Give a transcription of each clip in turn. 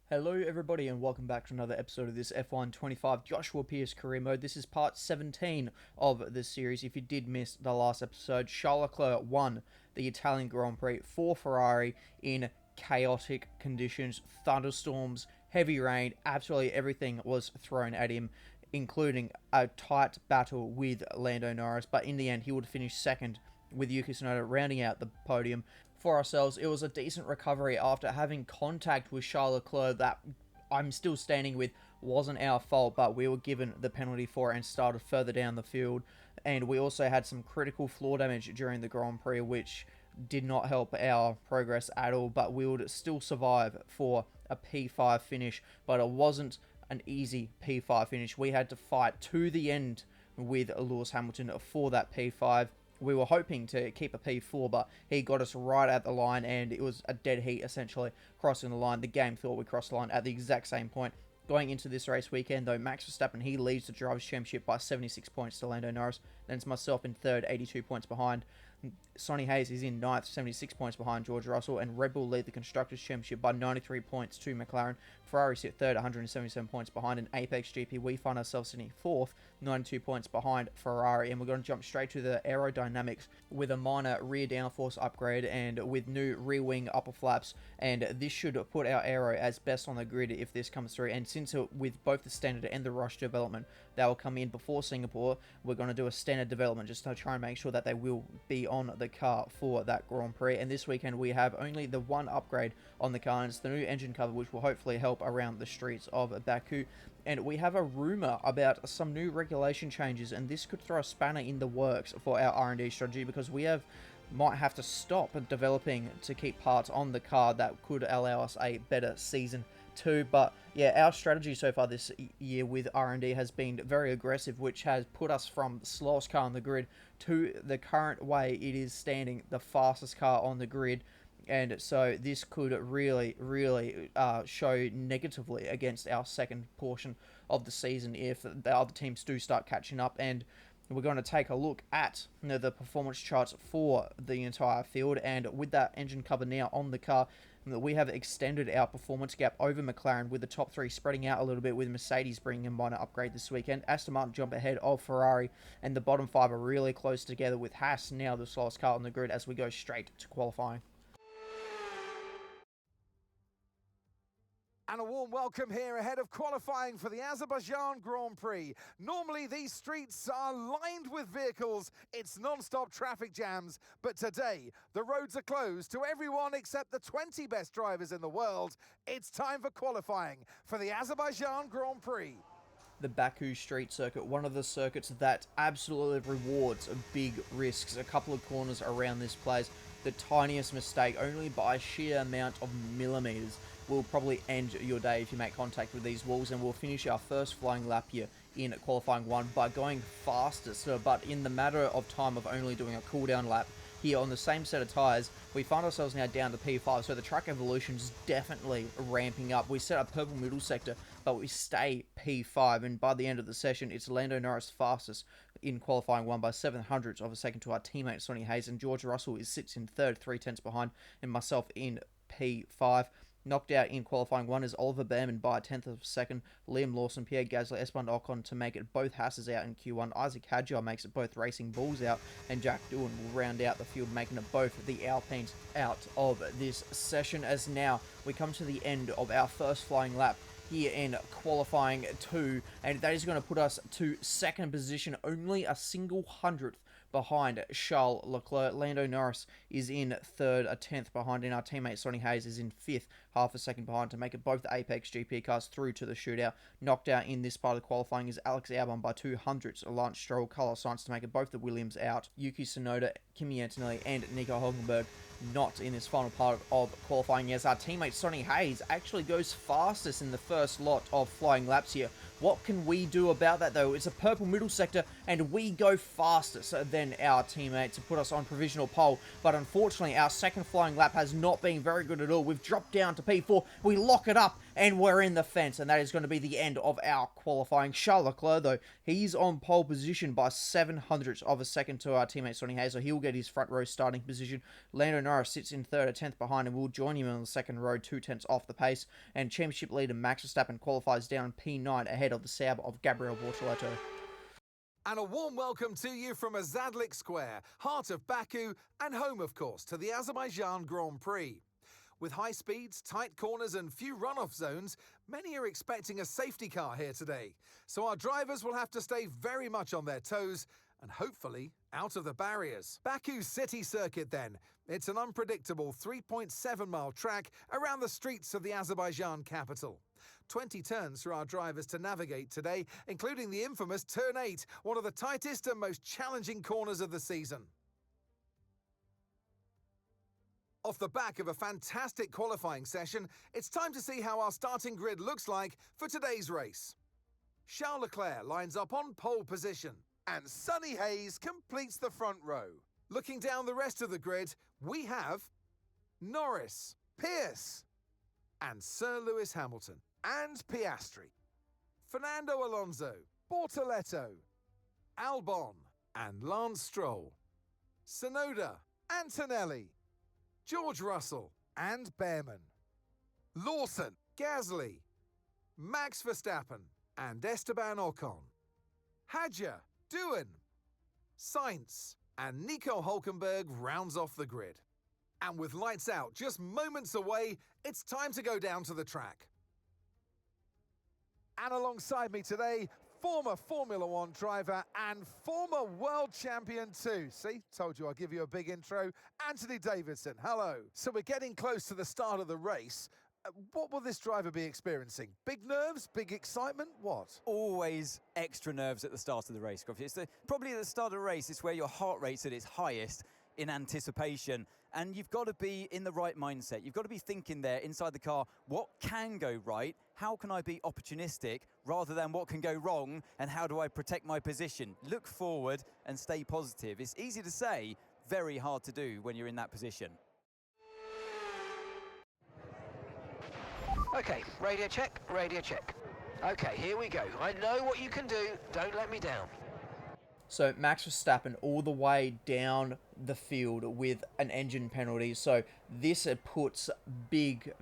Hello everybody and welcome back to another episode of this F1 25 Joshua Pearce career mode. This is part 17 of the series. If you did miss the last episode, Charles Leclerc won the Italian Grand Prix for Ferrari in chaotic conditions, thunderstorms, heavy rain, absolutely everything was thrown at him, including a tight battle with Lando Norris, but in the end he would finish second with Yuki Tsunoda rounding out the podium. For ourselves, it was a decent recovery after having contact with Charles Leclerc that I'm still standing with wasn't our fault, but we were given the penalty for it and started further down the field. And we also had some critical floor damage during the Grand Prix, which did not help our progress at all, but we would still survive for a P5 finish, but it wasn't an easy P5 finish. We had to fight to the end with Lewis Hamilton for that P5. We were hoping to keep a P4, but he got us right at the line, and it was a dead heat, essentially, crossing the line. The game thought we crossed the line at the exact same point. Going into this race weekend, though, Max Verstappen, he leads the Drivers' Championship by 76 points to Lando Norris. Then it's myself in third, 82 points behind. Sonny Hayes is in ninth, 76 points behind George Russell, and Red Bull lead the Constructors' Championship by 93 points to McLaren. Ferrari sit third, 177 points behind. In Apex GP, we find ourselves sitting fourth, 92 points behind Ferrari, and we're going to jump straight to the aerodynamics with a minor rear downforce upgrade and with new rear wing upper flaps, and this should put our aero as best on the grid if this comes through. And since with both the standard and the rush development that will come in before Singapore, we're going to do a standard development just to try and make sure that they will be on the car for that Grand Prix. And this weekend we have only the one upgrade on the car, and it's the new engine cover, which will hopefully help around the streets of Baku. And we have a rumor about some new regulation changes, and this could throw a spanner in the works for our R&D strategy, because we might have to stop developing to keep parts on the car that could allow us a better season too. But yeah, our strategy so far this year with R&D has been very aggressive, which has put us from the slowest car on the grid to the current way it is standing, the fastest car on the grid. And so this could really show negatively against our second portion of the season if the other teams do start catching up. And we're going to take a look at the performance charts for the entire field, and with that engine cover now on the car, we have extended our performance gap over McLaren, with the top three spreading out a little bit, with Mercedes bringing a minor upgrade this weekend. Aston Martin jump ahead of Ferrari, and the bottom five are really close together, with Haas now the slowest car on the grid as we go straight to qualifying. And a warm welcome here ahead of qualifying for the Azerbaijan Grand Prix. Normally these streets are lined with vehicles, it's non-stop traffic jams, but today the roads are closed to everyone except the 20 best drivers in the world. It's time for qualifying for the Azerbaijan Grand Prix. The Baku street circuit, one of the circuits that absolutely rewards big risks. A couple of corners around this place, the tiniest mistake, only by sheer amount of millimeters, will probably end your day if you make contact with these walls. And we'll finish our first flying lap here in qualifying one by going fastest, but in the matter of time of only doing a cool down lap here on the same set of tyres, we find ourselves now down to P5, so the track evolution is definitely ramping up. We set a purple middle sector, but we stay P5, and by the end of the session, it's Lando Norris fastest in qualifying one by 700ths of a second to our teammate Sonny Hayes, and George Russell sits in third, 3/10 behind, and myself in P5. Knocked out in qualifying one is Oliver Behrman by a tenth of a second. Liam Lawson, Pierre Gasly, Esteban Ocon to make it both Hasses out in Q1. Isaac Hadjar makes it both Racing Bulls out, and Jack Doohan will round out the field, making it both the Alpines out of this session. As now we come to the end of our first flying lap here in qualifying 2, and that is going to put us to second position, only a single hundredth behind Charles Leclerc. Lando Norris is in third, a tenth behind, and our teammate Sonny Hayes is in fifth, half a second behind, to make it both Apex GP cars through to the shootout. Knocked out in this part of the qualifying is Alex Albon by 200ths, Lance Stroll, Carlos Sainz to make it both the Williams out. Yuki Tsunoda, Kimi Antonelli, and Nico Hulkenberg not in this final part of qualifying, as our teammate Sonny Hayes actually goes fastest in the first lot of flying laps here. What can we do about that, though? It's a purple middle sector, and we go fastest than our teammate to put us on provisional pole. But unfortunately, our second flying lap has not been very good at all. We've dropped down to P4. We lock it up, and we're in the fence, and that is going to be the end of our qualifying. Charles Leclerc, though, he's on pole position by 700ths of a second to our teammate Sonny Hayes, so he'll get his front row starting position. Lando Norris sits in third, a 10th behind, and we'll join him in the second row, 2/10 off the pace. And championship leader Max Verstappen qualifies down P9 ahead of the Saab of Gabriel Bortoleto. And a warm welcome to you from Azadlik Square, heart of Baku, and home, of course, to the Azerbaijan Grand Prix. With high speeds, tight corners and few runoff zones, many are expecting a safety car here today. So our drivers will have to stay very much on their toes and hopefully out of the barriers. Baku City Circuit then. It's an unpredictable 3.7-mile track around the streets of the Azerbaijan capital. 20 turns for our drivers to navigate today, including the infamous Turn 8, one of the tightest and most challenging corners of the season. Off the back of a fantastic qualifying session, it's time to see how our starting grid looks like for today's race. Charles Leclerc lines up on pole position, and Sonny Hayes completes the front row. Looking down the rest of the grid, we have Norris, Pearce, and Sir Lewis Hamilton, and Piastri, Fernando Alonso, Bortoleto, Albon, and Lance Stroll, Tsunoda, Antonelli, George Russell, and Behrman, Lawson, Gasly, Max Verstappen, and Esteban Ocon, Hadja, Doohan, Sainz, and Nico Hülkenberg rounds off the grid. And with lights out just moments away, it's time to go down to the track. And alongside me today, former Formula One driver and former world champion too. See, told you I'll give you a big intro. Anthony Davidson, hello. So we're getting close to the start of the race. What will this driver be experiencing? Big nerves, big excitement, what? Always extra nerves at the start of the race, Gruffy. Probably at the start of the race, it's where your heart rate's at its highest in anticipation. And you've got to be in the right mindset. You've got to be thinking there inside the car, what can go right? How can I be opportunistic rather than what can go wrong? And how do I protect my position? Look forward and stay positive. It's easy to say, very hard to do when you're in that position. Okay, radio check, radio check. Okay, here we go. I know what you can do. Don't let me down. So Max Verstappen all the way down the field with an engine penalty. So this puts big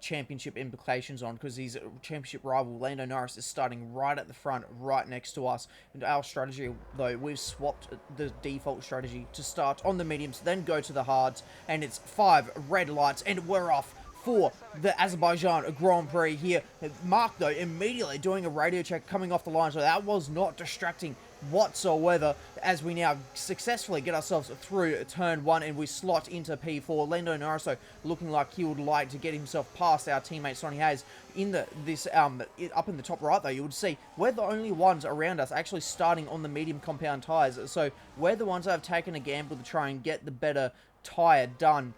championship implications on, because his championship rival Lando Norris is starting right at the front, right next to us. And our strategy, though, we've swapped the default strategy to start on the mediums, then go to the hards, and it's 5 red lights, and we're off for the Azerbaijan Grand Prix here. Mark, though, immediately doing a radio check coming off the line, so that was not distracting whatsoever, as we now successfully get ourselves through turn 1 and we slot into P4. Lando Norris looking like he would like to get himself past our teammate Sonny Hayes. In up in the top right, though, you would see we're the only ones around us actually starting on the medium compound tyres, so we're the ones that have taken a gamble to try and get the better tyre done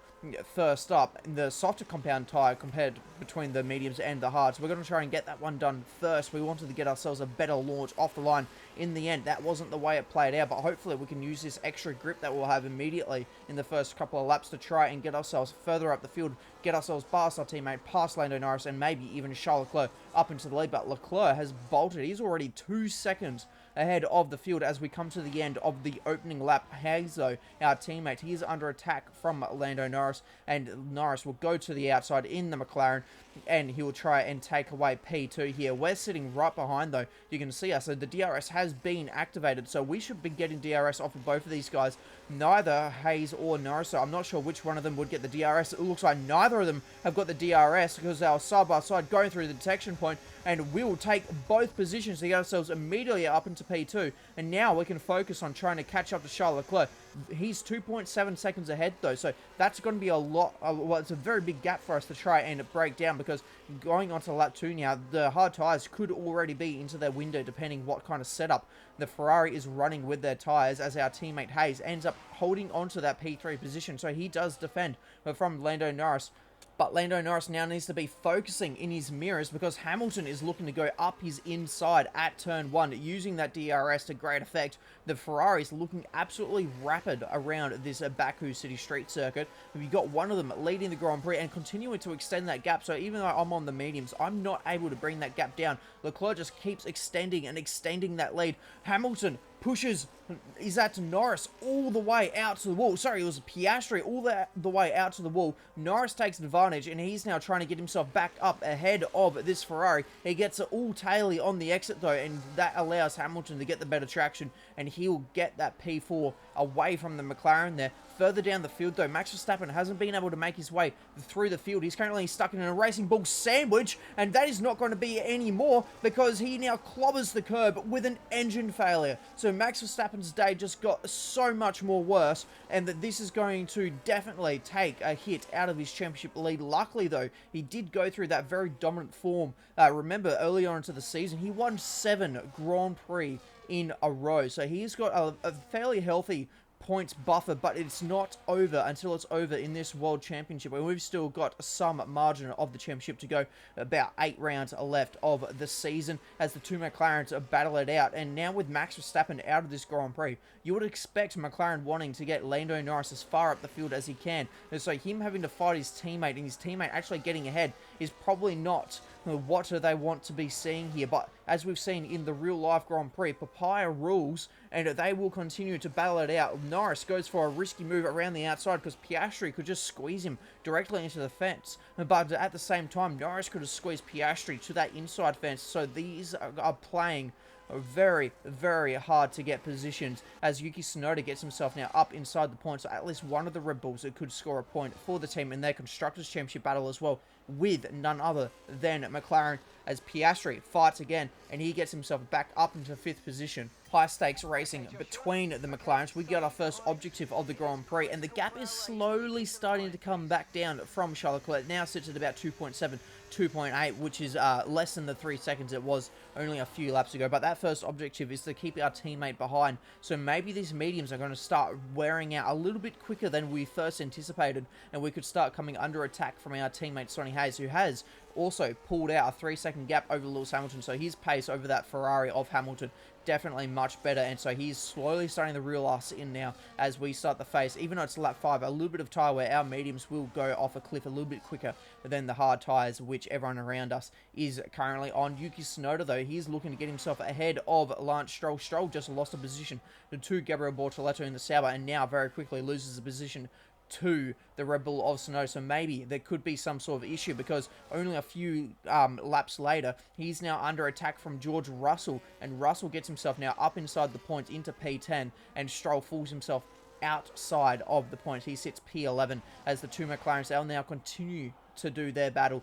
first up, the softer compound tyre compared between the mediums and the hards. We're going to try and get that one done first. We wanted to get ourselves a better launch off the line. In the end, that wasn't the way it played out, but hopefully we can use this extra grip that we'll have immediately in the first couple of laps to try and get ourselves further up the field, get ourselves past our teammate, past Lando Norris, and maybe even Charles Leclerc up into the lead. But Leclerc has bolted. He's already 2 seconds ahead of the field as we come to the end of the opening lap. Hayes, though, our teammate, he is under attack from Lando Norris, and Norris will go to the outside in the McLaren, and he will try and take away P2 here. We're sitting right behind, though. You can see us. So the DRS has been activated, so we should be getting DRS off of both of these guys. Neither Hayes or Norris, so I'm not sure which one of them would get the DRS. It looks like neither of them have got the DRS, because they are side by side going through the detection point, and we will take both positions to get ourselves immediately up into P2. And now we can focus on trying to catch up to Charles Leclerc. He's 2.7 seconds ahead, though, so that's going to be a lot. Well, it's a very big gap for us to try and break down, because going on to lap 2 now, the hard tyres could already be into their window, depending what kind of setup the Ferrari is running with their tyres, as our teammate Hayes ends up holding onto that P3 position, so he does defend from Lando Norris. But Lando Norris now needs to be focusing in his mirrors because Hamilton is looking to go up his inside at turn 1, using that DRS to great effect. The Ferrari's looking absolutely rapid around this Baku City Street circuit. We've got one of them leading the Grand Prix and continuing to extend that gap. So even though I'm on the mediums, I'm not able to bring that gap down. Leclerc just keeps extending and extending that lead. Hamilton pushes, is that to Norris all the way out to the wall. Sorry, it was Piastri all the way out to the wall. Norris takes advantage and he's now trying to get himself back up ahead of this Ferrari. He gets it all taily on the exit though, and that allows Hamilton to get the better traction, and he'll get that P4 away from the McLaren there. Further down the field though, Max Verstappen hasn't been able to make his way through the field. He's currently stuck in a Racing Bull sandwich, and that is not going to be any more because he now clobbers the curb with an engine failure. So Max Verstappen's day just got so much more worse, and that this is going to definitely take a hit out of his championship lead. Luckily though, he did go through that very dominant form. Remember, early on into the season, he won 7 Grand Prix in a row. So he's got a fairly healthy points buffer, but it's not over until it's over in this World Championship, where we've still got some margin of the championship to go. About 8 rounds left of the season as the two McLarens battle it out. And now with Max Verstappen out of this Grand Prix, you would expect McLaren wanting to get Lando Norris as far up the field as he can. And so him having to fight his teammate and his teammate actually getting ahead is probably not what they want to be seeing here. But as we've seen in the real life Grand Prix, Papaya rules, and they will continue to battle it out. Norris goes for a risky move around the outside because Piastri could just squeeze him directly into the fence. But at the same time, Norris could have squeezed Piastri to that inside fence. So these are playing very, very hard to get positioned as Yuki Tsunoda gets himself now up inside the points. So at least one of the Red Bulls that could score a point for the team in their Constructors' Championship battle as well, with none other than McLaren, as Piastri fights again and he gets himself back up into 5th position. High stakes racing between the McLarens. We got our first objective of the Grand Prix, and the gap is slowly starting to come back down from Charles Leclerc. It now sits at about 2.7, 2.8, which is less than the 3 seconds it was only a few laps ago. But that first objective is to keep our teammate behind. So maybe these mediums are going to start wearing out a little bit quicker than we first anticipated, and we could start coming under attack from our teammate Sonny Hayes, who has also pulled out a 3-second gap over Lewis Hamilton. So his pace over that Ferrari of Hamilton definitely much better, and so he's slowly starting to reel us in now as we start the face. Even though it's lap 5, a little bit of tyre wear, our mediums will go off a cliff a little bit quicker than the hard tyres, which everyone around us is currently on. Yuki Tsunoda though, he's looking to get himself ahead of Lance Stroll. Stroll just lost a position to Gabriel Bortoleto in the Sauber, and now very quickly loses the position to the Red Bull of Tsunoda. So maybe there could be some sort of issue, because only a few laps later, he's now under attack from George Russell, and Russell gets himself now up inside the points into P10, and Stroll falls himself outside of the points. He sits P11 as the two McLarens, they'll now continue to do their battle,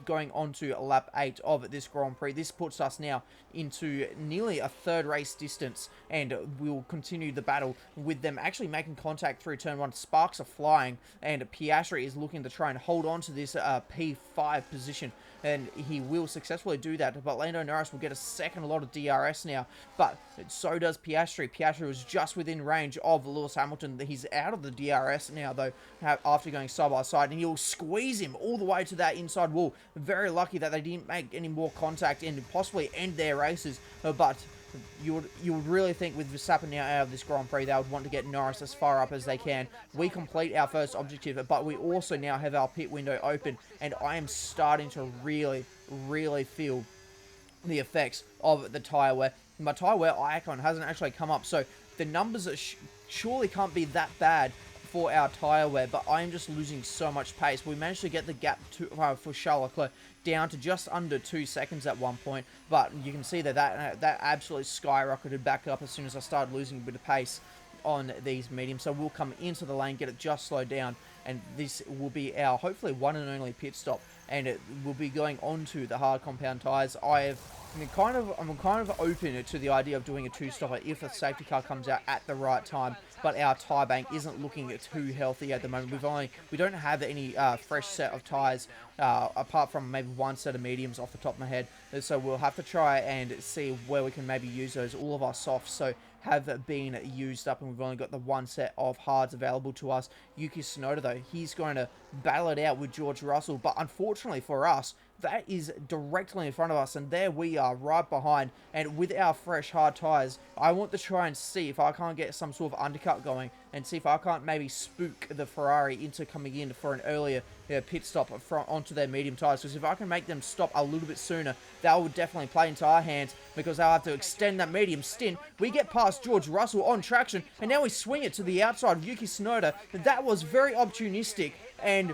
going on to lap 8 of this Grand Prix. This puts us now into nearly a 3rd race distance, and we'll continue the battle with them actually making contact through turn 1. Sparks are flying, and Piastri is looking to try and hold on to this P5 position, and he will successfully do that. But Lando Norris will get a second lot of DRS now, but so does Piastri. Piastri was just within range of Lewis Hamilton. He's out of the DRS now though, after going side by side, and he'll squeeze him all the way to that inside wall. Very lucky that they didn't make any more contact and possibly end their races, but you would really think with Verstappen now out of this Grand Prix, they would want to get Norris as far up as they can. We complete our first objective, but we also now have our pit window open, and I am starting to really, really feel the effects of the tyre wear. My tyre wear icon hasn't actually come up, so the numbers surely can't be that bad for our tyre wear, but I am just losing so much pace. We managed to get the gap for Charles Leclerc down to just under 2 seconds at one point, but you can see that absolutely skyrocketed back up as soon as I started losing a bit of pace on these mediums. So we'll come into the lane, get it just slowed down, and this will be our hopefully one and only pit stop, and it will be going on to the hard compound tyres. I'm kind of open to the idea of doing a 2-stopper if a safety car comes out at the right time, but our tyre bank isn't looking too healthy at the moment. We don't have any fresh set of tyres apart from maybe one set of mediums off the top of my head, so we'll have to try and see where we can maybe use those. All of our softs, so have been used up, and we've only got the one set of hards available to us. Yuki Tsunoda, though, he's going to battle it out with George Russell, but unfortunately for us, that is directly in front of us, and there we are right behind. And with our fresh hard tyres, I want to try and see if I can't get some sort of undercut going and see if I can't maybe spook the Ferrari into coming in for an earlier pit stop onto their medium tyres, because if I can make them stop a little bit sooner, that would definitely play into our hands, because they'll have to extend that medium stint. We get past George Russell on traction, and now we swing it to the outside of Yuki Tsunoda. That was very opportunistic, and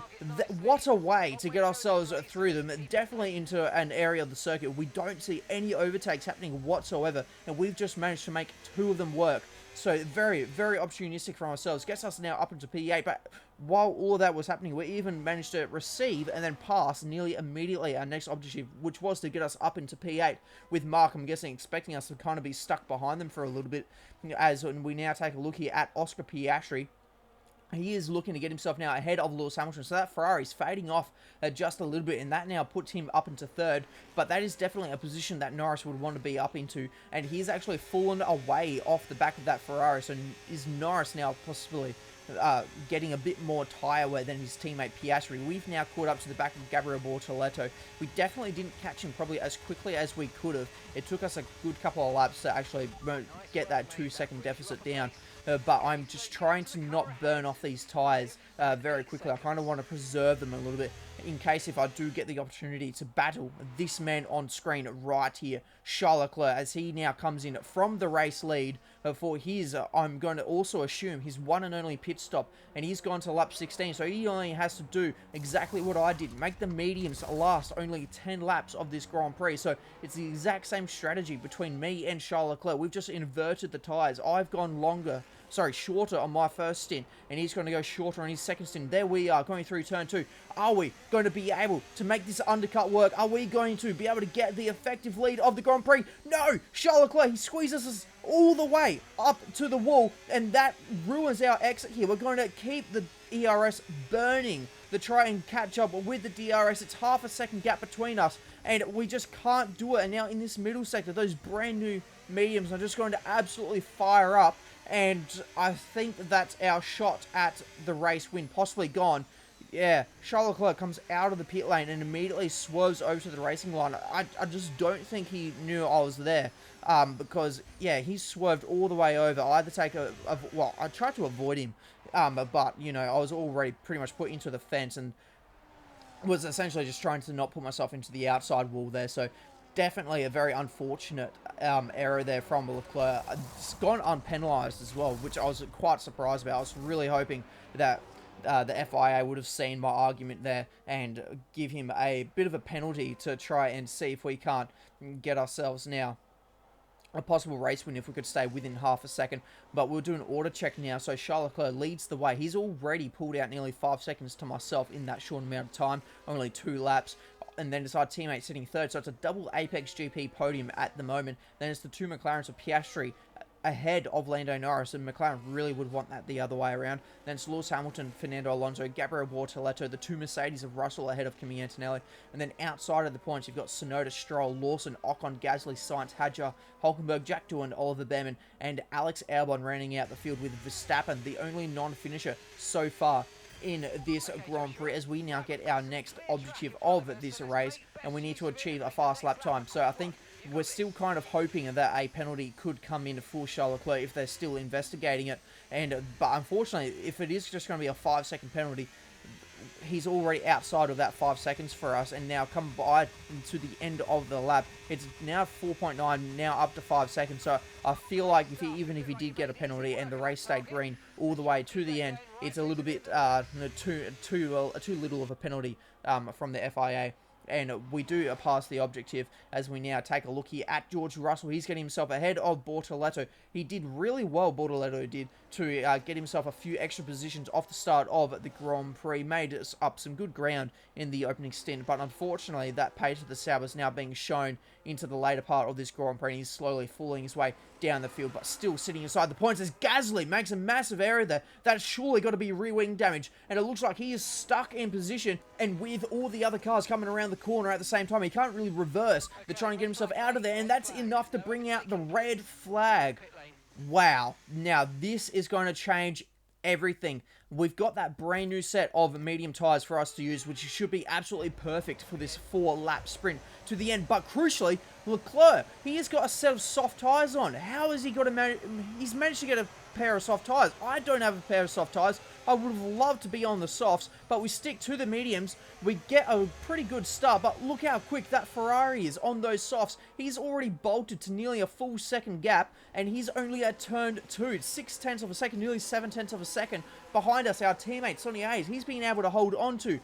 what a way to get ourselves through them, definitely into an area of the circuit. We don't see any overtakes happening whatsoever, and we've just managed to make 2 of them work. So very, very opportunistic for ourselves. Gets us now up into P8, but while all of that was happening, we even managed to receive and then pass nearly immediately our next objective, which was to get us up into P8, with Mark, I'm guessing, expecting us to kind of be stuck behind them for a little bit, as we now take a look here at Oscar Piastri. He is looking to get himself now ahead of Lewis Hamilton, so that Ferrari's fading off just a little bit, and that now puts him up into 3rd, but that is definitely a position that Norris would want to be up into, and he's actually fallen away off the back of that Ferrari, so is Norris now possibly getting a bit more tyre wear than his teammate Piastri. We've now caught up to the back of Gabriel Bortoleto. We definitely didn't catch him probably as quickly as we could have. It took us a good couple of laps to actually get that 2-second deficit down. But I'm just trying to not burn off these tyres very quickly. I kind of want to preserve them a little bit in case if I do get the opportunity to battle this man on screen right here, Charles Leclerc, as he now comes in from the race lead for his, I'm going to also assume, his one and only pit stop, and he's gone to lap 16, so he only has to do exactly what I did, make the mediums last only 10 laps of this Grand Prix. So it's the exact same strategy between me and Charles Leclerc. We've just inverted the tyres. I've gone shorter on my first stint, and he's going to go shorter on his second stint. There we are, going through turn 2. Are we going to be able to make this undercut work? Are we going to be able to get the effective lead of the Grand Prix? No! Charles Leclerc, he squeezes us all the way up to the wall, and that ruins our exit here. We're going to keep the ERS burning to try and catch up with the DRS. It's half a second gap between us, and we just can't do it. And now in this middle sector, those brand new mediums are just going to absolutely fire up, and I think that's our shot at the race win possibly gone. Yeah, Charles Leclerc comes out of the pit lane and immediately swerves over to the racing line. I just don't think he knew I was there, because, yeah, he swerved all the way over. I had to take well, I tried to avoid him, but, you know, I was already pretty much put into the fence and was essentially just trying to not put myself into the outside wall there. So definitely a very unfortunate error there from Leclerc. It's gone unpenalised as well, which I was quite surprised about. I was really hoping that the FIA would have seen my argument there and give him a bit of a penalty to try and see if we can't get ourselves now a possible race win if we could stay within half a second. But we'll do an order check now. So Charles Leclerc leads the way. He's already pulled out nearly 5 seconds to myself in that short amount of time, only 2 laps. And then it's our teammate sitting 3rd, so it's a double Apex GP podium at the moment. Then it's the 2 McLarens of Piastri ahead of Lando Norris, and McLaren really would want that the other way around. Then it's Lewis Hamilton, Fernando Alonso, Gabriel Bortoleto, the 2 Mercedes of Russell ahead of Kimi Antonelli. And then outside of the points, you've got Tsunoda, Stroll, Lawson, Ocon, Gasly, Sainz, Hadjar, Hulkenberg, Jack Doohan, Oliver Behrman, and Alex Albon rounding out the field with Verstappen, the only non-finisher so far in this Grand Prix, as we now get our next objective of this race, and we need to achieve a fast lap time. So I think we're still kind of hoping that a penalty could come in for Charles Leclerc if they're still investigating it. But unfortunately, if it is just going to be a 5-second penalty, he's already outside of that 5 seconds for us, and now come by to the end of the lap. It's now 4.9, now up to 5 seconds. So I feel like even if he did get a penalty and the race stayed green all the way to the end, it's a little bit too little of a penalty from the FIA. And we do pass the objective as we now take a look here at George Russell. He's getting himself ahead of Bortoleto. He did really well, Bortoleto did, to get himself a few extra positions off the start of the Grand Prix. Made us up some good ground in the opening stint, but unfortunately that pace of the Sauber is now being shown into the later part of this Grand Prix. He's slowly falling his way down the field, but still sitting inside the points as Gasly makes a massive error there. That's surely got to be rear-wing damage, and it looks like he is stuck in position, and with all the other cars coming around the corner at the same time, he can't really reverse. They're trying to get himself out of there, and that's enough to bring out the red flag. Wow. Now, this is going to change everything. We've got that brand new set of medium tyres for us to use, which should be absolutely perfect for this 4-lap sprint to the end. But crucially, Leclerc, he has got a set of soft tyres on. How has he got he's managed to get a pair of soft tyres? I don't have a pair of soft tyres. I would have loved to be on the softs, but we stick to the mediums. We get a pretty good start, but look how quick that Ferrari is on those softs. He's already bolted to nearly a full second gap, and he's only at turn 2, 6/10 of a second, nearly 7/10 of a second behind us. Our teammate, Sonny Hayes, he's been able to hold on to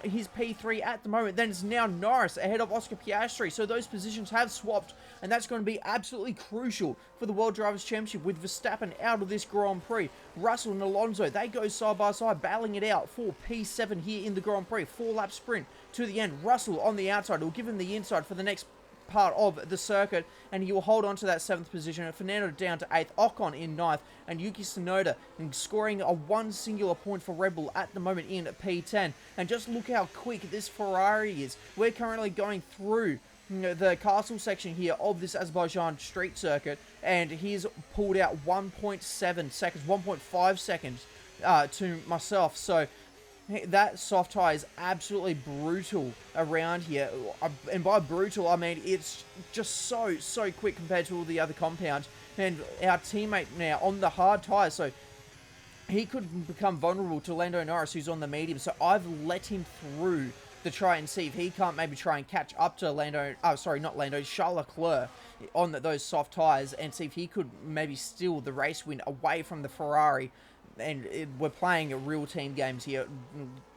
his P3 at the moment. Then it's now Norris ahead of Oscar Piastri. So those positions have swapped, and that's going to be absolutely crucial for the World Drivers' Championship with Verstappen out of this Grand Prix. Russell and Alonso, they go side by side, battling it out for P7 here in the Grand Prix. 4-lap sprint to the end. Russell on the outside will give him the inside for the next part of the circuit, and he will hold on to that 7th position. Fernando down to 8th, Ocon in 9th, and Yuki Tsunoda scoring a one singular point for Red Bull at the moment in P10. And just look how quick this Ferrari is. We're currently going through the castle section here of this Azerbaijan street circuit, and he's pulled out 1.7 seconds, 1.5 seconds to myself. So that soft tyre is absolutely brutal around here. And by brutal, I mean it's just so quick compared to all the other compounds. And our teammate now on the hard tyre, so he could become vulnerable to Lando Norris, who's on the medium. So I've let him through to try and see if he can't maybe try and catch up to Charles Leclerc on those soft tyres, and see if he could maybe steal the race win away from the Ferrari. And we're playing real team games here,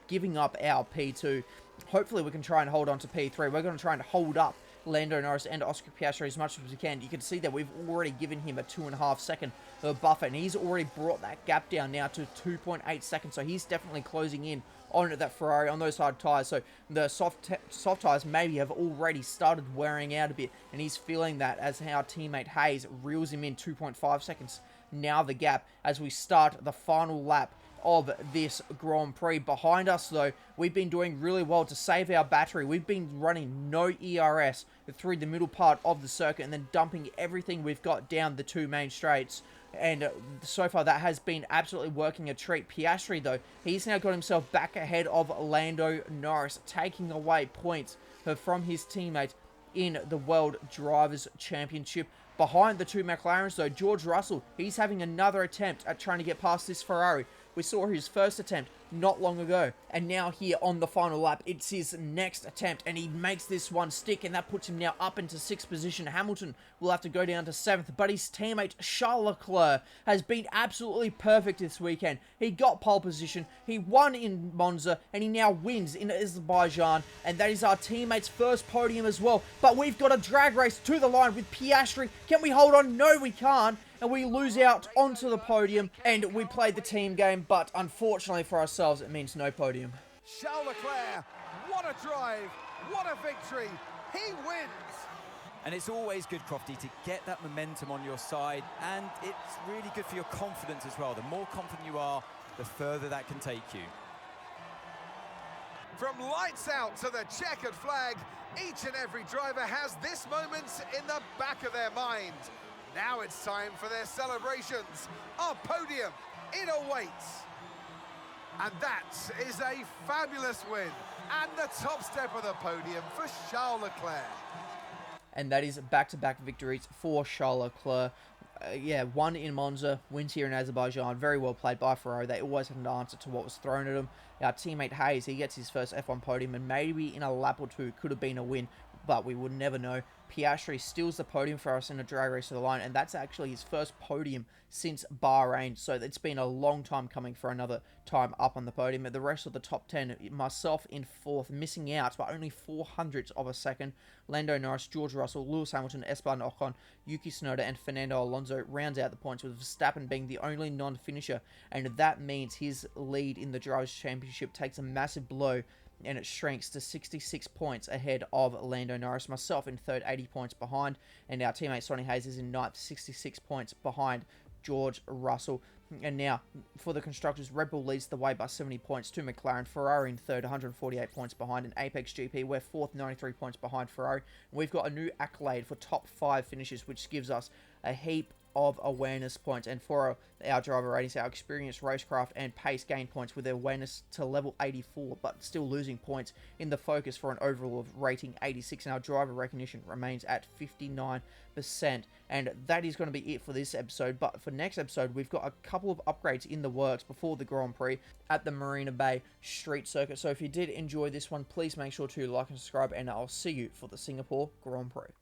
giving up our P2. Hopefully we can try and hold on to P3. We're going to try and hold up Lando Norris and Oscar Piastri as much as we can. You can see that we've already given him a 2.5 second buffer, and he's already brought that gap down now to 2.8 seconds. So he's definitely closing in on that Ferrari on those hard tyres. So the soft tyres maybe have already started wearing out a bit, and he's feeling that as our teammate Hayes reels him in 2.5 seconds. Now the gap as we start the final lap of this Grand Prix. Behind us, though, we've been doing really well to save our battery. We've been running no ERS through the middle part of the circuit and then dumping everything we've got down the 2 main straights. And so far, that has been absolutely working a treat. Piastri, though, he's now got himself back ahead of Lando Norris, taking away points from his teammate in the World Drivers' Championship. Behind the 2 McLarens, though, George Russell, he's having another attempt at trying to get past this Ferrari. We saw his first attempt not long ago, and now here on the final lap, it's his next attempt, and he makes this one stick, and that puts him now up into 6th position. Hamilton will have to go down to 7th, but his teammate Charles Leclerc has been absolutely perfect this weekend. He got pole position, he won in Monza, and he now wins in Azerbaijan, and that is our teammate's first podium as well. But we've got a drag race to the line with Piastri. Can we hold on? No, we can't. And we lose out onto the podium, and we played the team game, but unfortunately for ourselves, it means no podium. Charles Leclerc, what a drive, what a victory, he wins! And it's always good, Crofty, to get that momentum on your side, and it's really good for your confidence as well. The more confident you are, the further that can take you. From lights out to the checkered flag, each and every driver has this moment in the back of their mind. Now it's time for their celebrations. Our podium, it awaits. And that is a fabulous win. And the top step of the podium for Charles Leclerc. And that is back-to-back victories for Charles Leclerc. One in Monza, wins here in Azerbaijan. Very well played by Ferrari. They always had an answer to what was thrown at them. Our teammate Hayes, he gets his first F1 podium, and maybe in a lap or two could have been a win, but we would never know. Piastri steals the podium for us in a drag race to the line, and that's actually his first podium since Bahrain, so it's been a long time coming for another time up on the podium. The rest of the top 10, myself in 4th, missing out by only 0.04 of a second. Lando Norris, George Russell, Lewis Hamilton, Esteban Ocon, Yuki Tsunoda, and Fernando Alonso rounds out the points, with Verstappen being the only non-finisher, and that means his lead in the Drivers' Championship takes a massive blow, and it shrinks to 66 points ahead of Lando Norris. Myself in 3rd, 80 points behind, and our teammate Sonny Hayes is in 9th, 66 points behind George Russell. And now, for the Constructors, Red Bull leads the way by 70 points to McLaren. Ferrari in 3rd, 148 points behind. And Apex GP, we're 4th, 93 points behind Ferrari. And we've got a new accolade for top 5 finishes, which gives us a heap of awareness points. And for our driver ratings, our experience, racecraft, and pace gain points with awareness to level 84, but still losing points in the focus for an overall of rating 86. And our driver recognition remains at 59%. And that is going to be it for this episode. But for next episode, we've got a couple of upgrades in the works before the Grand Prix at the Marina Bay Street Circuit. So if you did enjoy this one, please make sure to like and subscribe, and I'll see you for the Singapore Grand Prix.